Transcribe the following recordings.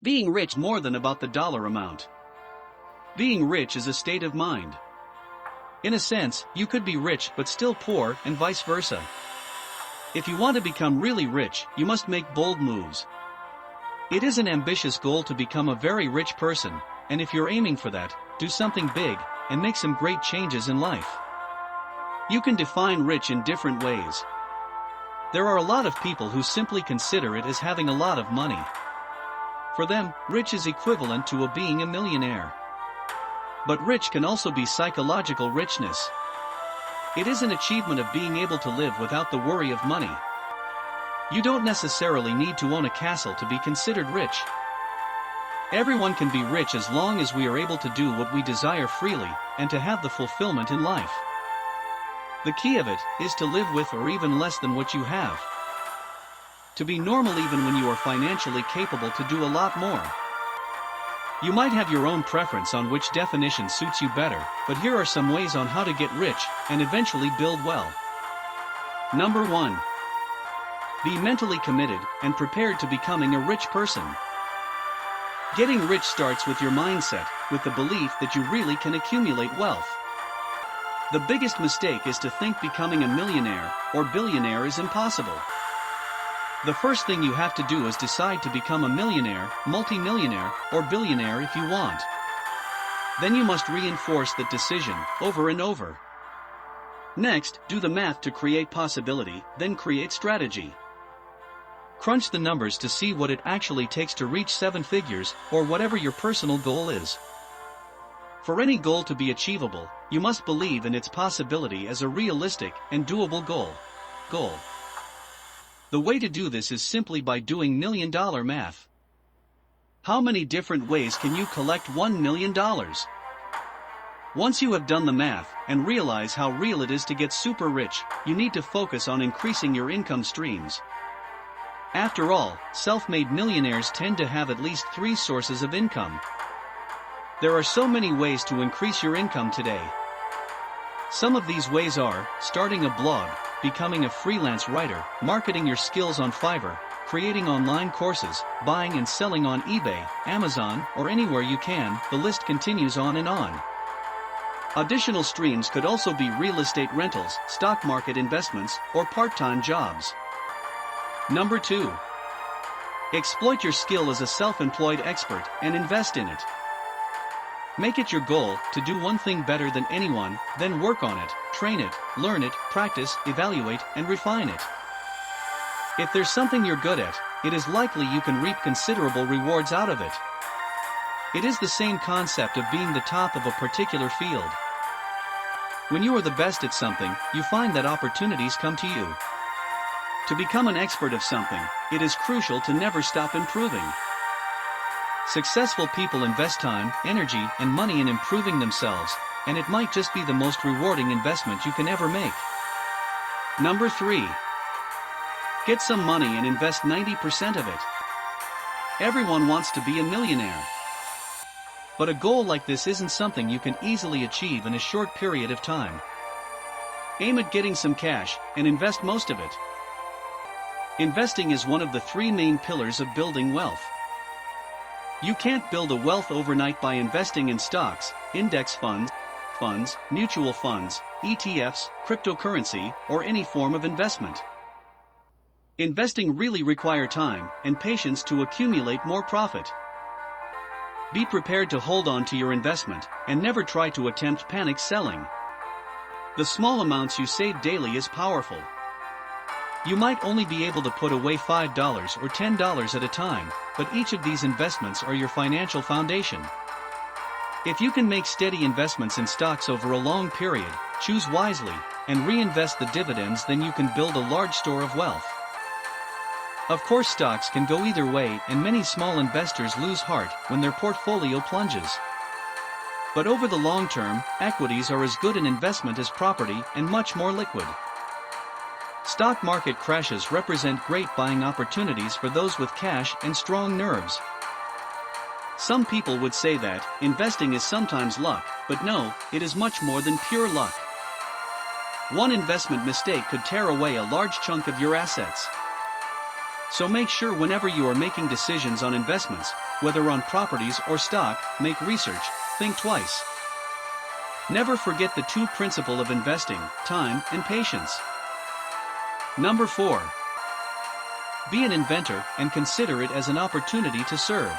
Being rich more than about the dollar amount. Being rich is a state of mind. In a sense, you could be rich but still poor and vice versa. If you want to become really rich, you must make bold moves. It is an ambitious goal to become a very rich person, and if you're aiming for that, do something big, and make some great changes in life. You can define rich in different ways. There are a lot of people who simply consider it as having a lot of money. For them, rich is equivalent to being a millionaire. But rich can also be psychological richness. It is an achievement of being able to live without the worry of money. You don't necessarily need to own a castle to be considered rich. Everyone can be rich as long as we are able to do what we desire freely, and to have the fulfillment in life. The key of it is to live with or even less than what you have. To be normal even when you are financially capable to do a lot more. You might have your own preference on which definition suits you better, but here are some ways on how to get rich, and eventually build wealth. Number 1. Be mentally committed and prepared to becoming a rich person. Getting rich starts with your mindset, with the belief that you really can accumulate wealth. The biggest mistake is to think becoming a millionaire or billionaire is impossible. The first thing you have to do is decide to become a millionaire, multimillionaire, or billionaire if you want. Then you must reinforce that decision over and over. Next, do the math to create possibility, then create strategy. Crunch the numbers to see what it actually takes to reach 7 figures, or whatever your personal goal is. For any goal to be achievable, you must believe in its possibility as a realistic and doable goal. The way to do this is simply by doing million-dollar math. How many different ways can you collect $1 million? Once you have done the math, and realize how real it is to get super rich, you need to focus on increasing your income streams. After all, self-made millionaires tend to have at least 3 sources of income. There are so many ways to increase your income today. Some of these ways are, starting a blog, becoming a freelance writer, marketing your skills on Fiverr, creating online courses, buying and selling on eBay, Amazon, or anywhere you can. The list continues on and on. Additional streams could also be real estate rentals, stock market investments, or part-time jobs. Number 2. Exploit your skill as a self-employed expert and invest in it. Make it your goal to do one thing better than anyone, then work on it, train it, learn it, practice, evaluate, and refine it. If there's something you're good at, it is likely you can reap considerable rewards out of it. It is the same concept of being the top of a particular field. When you are the best at something, you find that opportunities come to you. To become an expert of something, it is crucial to never stop improving. Successful people invest time, energy, and money in improving themselves, and it might just be the most rewarding investment you can ever make. Number 3. Get some money and invest 90% of it. Everyone wants to be a millionaire. But a goal like this isn't something you can easily achieve in a short period of time. Aim at getting some cash, and invest most of it. Investing is one of the 3 main pillars of building wealth. You can't build a wealth overnight by investing in stocks, index funds, mutual funds, ETFs, cryptocurrency, or any form of investment. Investing really requires time and patience to accumulate more profit. Be prepared to hold on to your investment, and never try to attempt panic selling. The small amounts you save daily is powerful. You might only be able to put away $5 or $10 at a time, but each of these investments are your financial foundation. If you can make steady investments in stocks over a long period, choose wisely, and reinvest the dividends, then you can build a large store of wealth. Of course, stocks can go either way, and many small investors lose heart when their portfolio plunges. But over the long term, equities are as good an investment as property and much more liquid. Stock market crashes represent great buying opportunities for those with cash and strong nerves. Some people would say that investing is sometimes luck, but no, it is much more than pure luck. One investment mistake could tear away a large chunk of your assets. So make sure whenever you are making decisions on investments, whether on properties or stock, make research, think twice. Never forget the two principles of investing, time and patience. Number 4. Be an inventor and consider it as an opportunity to serve.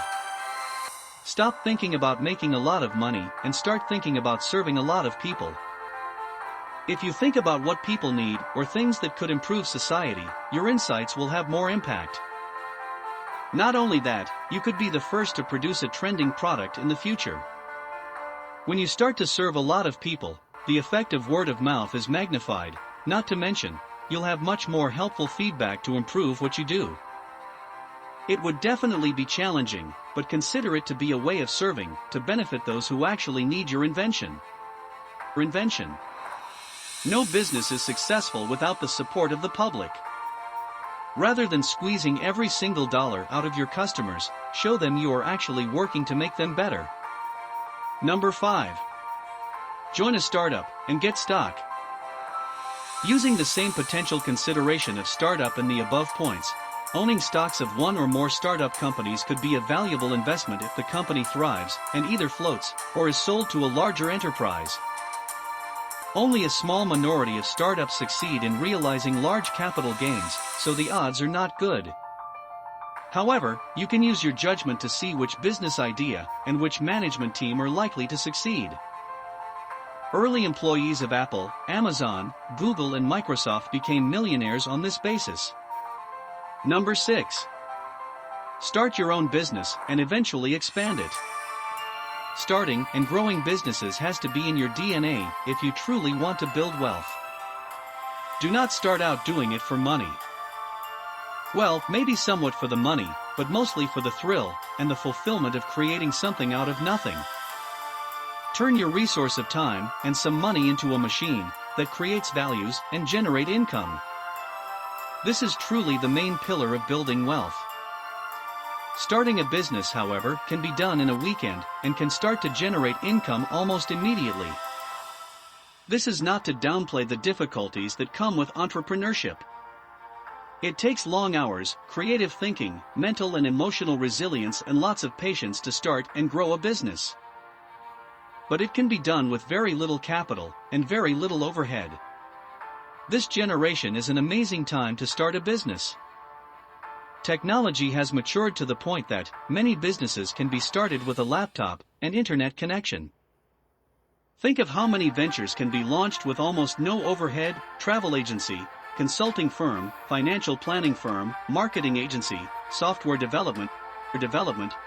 Stop thinking about making a lot of money and start thinking about serving a lot of people. If you think about what people need or things that could improve society, your insights will have more impact. Not only that, you could be the first to produce a trending product in the future. When you start to serve a lot of people, the effect of word of mouth is magnified, not to mention, you'll have much more helpful feedback to improve what you do. It would definitely be challenging, but consider it to be a way of serving, to benefit those who actually need your invention. No business is successful without the support of the public. Rather than squeezing every single dollar out of your customers, show them you are actually working to make them better. Number 5. Join a startup and get stock. Using the same potential consideration of startup in the above points, owning stocks of one or more startup companies could be a valuable investment if the company thrives and either floats or is sold to a larger enterprise. Only a small minority of startups succeed in realizing large capital gains, so the odds are not good. However, you can use your judgment to see which business idea and which management team are likely to succeed. Early employees of Apple, Amazon, Google and Microsoft became millionaires on this basis. Number 6. Start your own business and eventually expand it. Starting and growing businesses has to be in your DNA if you truly want to build wealth. Do not start out doing it for money. Well, maybe somewhat for the money, but mostly for the thrill and the fulfillment of creating something out of nothing. Turn your resource of time and some money into a machine that creates values and generate income. This is truly the main pillar of building wealth. Starting a business, however, can be done in a weekend and can start to generate income almost immediately. This is not to downplay the difficulties that come with entrepreneurship. It takes long hours, creative thinking, mental and emotional resilience and lots of patience to start and grow a business. But it can be done with very little capital and very little overhead. This generation is an amazing time to start a business. Technology has matured to the point that many businesses can be started with a laptop and internet connection. Think of how many ventures can be launched with almost no overhead: travel agency, consulting firm, financial planning firm, marketing agency, software development,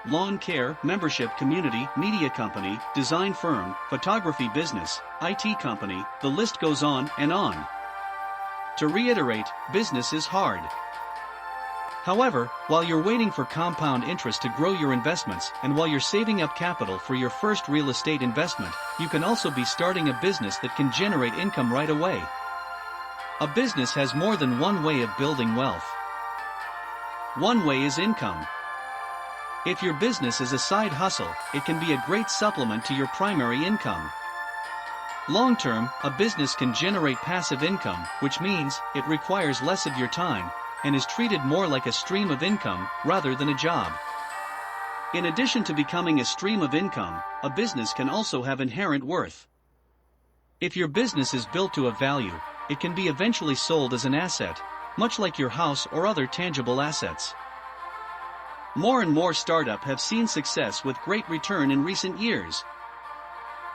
lawn care, membership community, media company, design firm, photography business, IT company, the list goes on and on. To reiterate, business is hard. However, while you're waiting for compound interest to grow your investments and while you're saving up capital for your first real estate investment, you can also be starting a business that can generate income right away. A business has more than one way of building wealth. One way is income. If your business is a side hustle, it can be a great supplement to your primary income. Long term, a business can generate passive income, which means it requires less of your time and is treated more like a stream of income rather than a job. In addition to becoming a stream of income, a business can also have inherent worth. If your business is built to a value, it can be eventually sold as an asset, much like your house or other tangible assets. More and more startups have seen success with great return in recent years.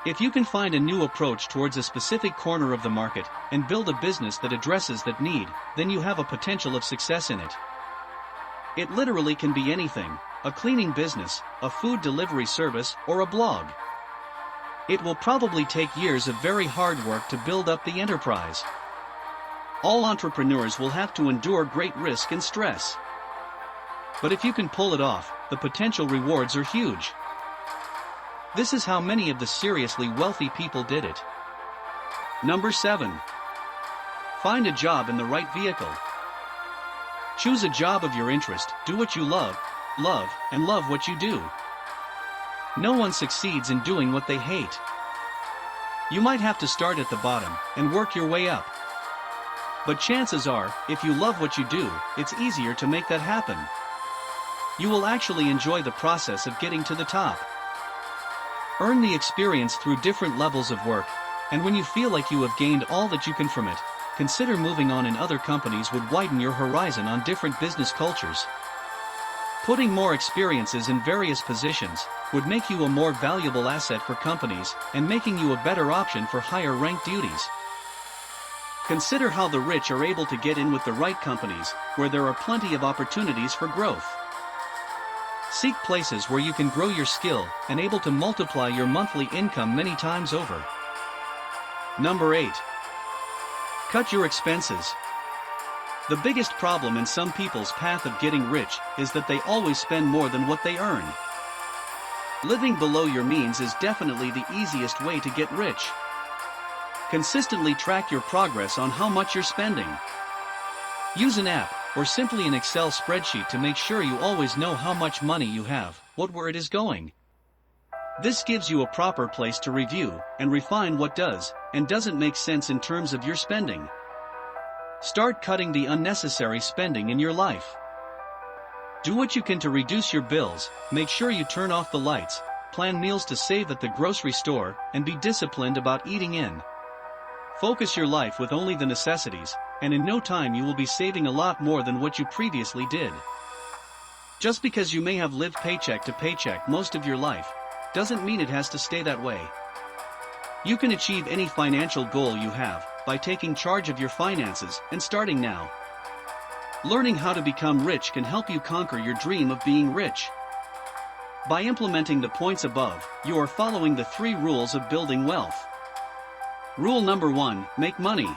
If you can find a new approach towards a specific corner of the market and build a business that addresses that need, then you have a potential of success in it. It literally can be anything: a cleaning business, a food delivery service, or a blog. It will probably take years of very hard work to build up the enterprise. All entrepreneurs will have to endure great risk and stress. But if you can pull it off, the potential rewards are huge. This is how many of the seriously wealthy people did it. Number 7. Find a job in the right vehicle. Choose a job of your interest, do what you love, and love what you do. No one succeeds in doing what they hate. You might have to start at the bottom and work your way up. But chances are, if you love what you do, it's easier to make that happen. you will actually enjoy the process of getting to the top. Earn the experience through different levels of work, and when you feel like you have gained all that you can from it, consider moving on. In other companies would widen your horizon on different business cultures. Putting more experiences in various positions would make you a more valuable asset for companies and making you a better option for higher rank duties. Consider how the rich are able to get in with the right companies, where there are plenty of opportunities for growth. Seek places where you can grow your skill and able to multiply your monthly income many times over. Number 8. Cut your expenses. The biggest problem in some people's path of getting rich is that they always spend more than what they earn. Living below your means is definitely the easiest way to get rich. Consistently track your progress on how much you're spending. Use an app or simply an Excel spreadsheet to make sure you always know how much money you have, where it is going. This gives you a proper place to review and refine what does and doesn't make sense in terms of your spending. Start cutting the unnecessary spending in your life. Do what you can to reduce your bills, make sure you turn off the lights, plan meals to save at the grocery store, and be disciplined about eating in. Focus your life with only the necessities, and in no time you will be saving a lot more than what you previously did. Just because you may have lived paycheck to paycheck most of your life, doesn't mean it has to stay that way. You can achieve any financial goal you have by taking charge of your finances and starting now. Learning how to become rich can help you conquer your dream of being rich. By implementing the points above, you are following the 3 rules of building wealth. Rule number 1, make money.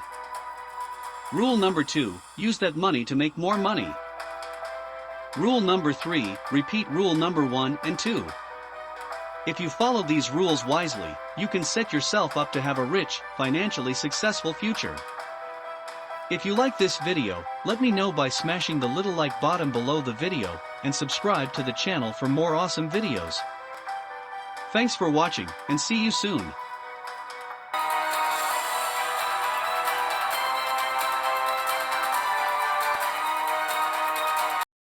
Rule number 2, use that money to make more money. Rule number 3, repeat rule number 1 and 2. If you follow these rules wisely, you can set yourself up to have a rich, financially successful future. If you like this video, let me know by smashing the little like button below the video, and subscribe to the channel for more awesome videos. Thanks for watching, and see you soon.